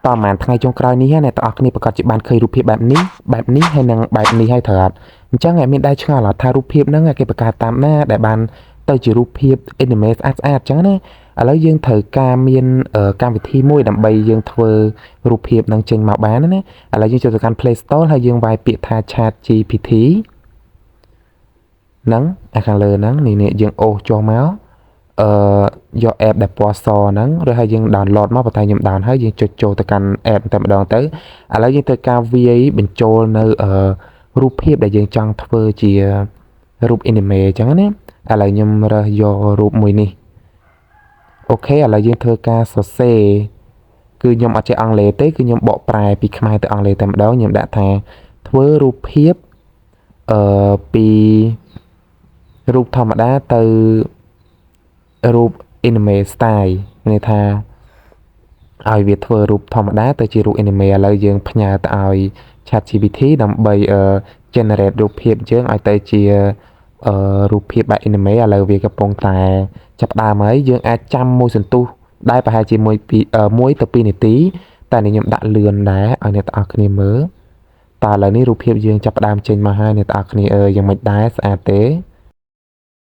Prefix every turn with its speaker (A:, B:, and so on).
A: តោះមិនថ្ងៃចុងក្រោយនេះអ្នកទាំងអស់គ្នាប្រកាសជាបានឃើញរូបភាពបែបនេះហើយនឹងបែបនេះហើយត្រូវអត់អញ្ចឹងអ្នកមានដែរឆ្ងល់ថារូបភាពហ្នឹងគេបង្កើតតាមណាដែលបានទៅជារូបភាព anime ស្អាតអញ្ចឹងណាឥឡូវយើងត្រូវការមានកម្មវិធីមួយដើម្បីយើងធ្វើរូបភាពហ្នឹងចេញមកបានណាឥឡូវយើងចូលទៅកាន់ Play Store ហើយយើងវាយពាក្យថា Chat GPT ហ្នឹងខាងលើហ្នឹងនេះយើងអូសចុះមកយក app ដែលពណ៌សហ្នឹងឬហើយយើង download មកប៉ុន្តែខ្ញុំ down ហើយយើងចុចចូលទៅកាន់ app តែម្ដងទៅឥឡូវយើងត្រូវការវាយបញ្ចូលនៅរូបភាពដែលយើងចង់ធ្វើជារូប anime អញ្ចឹងណាឥឡូវខ្ញុំរើសយករូបមួយនេះអូខេឥឡូវយើងធ្វើការសរសេរគឺខ្ញុំអត់ចេះអង់គ្លេសទេគឺខ្ញុំបកប្រែពីខ្មែរទៅអង់គ្លេសតែម្ដងខ្ញុំដាក់ថាធ្វើរូបភាពពីរូបធម្មតាទៅរូប anime style មានថាឲ្យវាធ្វើរូបធម្មតាទៅជារូប anime ឥឡូវយើងផ្ញើទៅឲ្យ ChatGPT ដើម្បី generate រូបភាពយើងឲ្យទៅជារូបភាពបែប anime ឥឡូវវាកំពុងតែចាប់ដើមហើយយើងអាចចាំមួយសន្ទុះដែរប្រហែលជាមួយ1ទៅ2នាទីតែខ្ញុំដាក់លឿនដែរឲ្យអ្នកទាំងអស់គ្នាមើលតើឥឡូវនេះរូបភាពយើងចាប់ដើមចេញមកហើយអ្នកទាំងអស់គ្នាយ៉ាងមិនដែរស្អាតទេ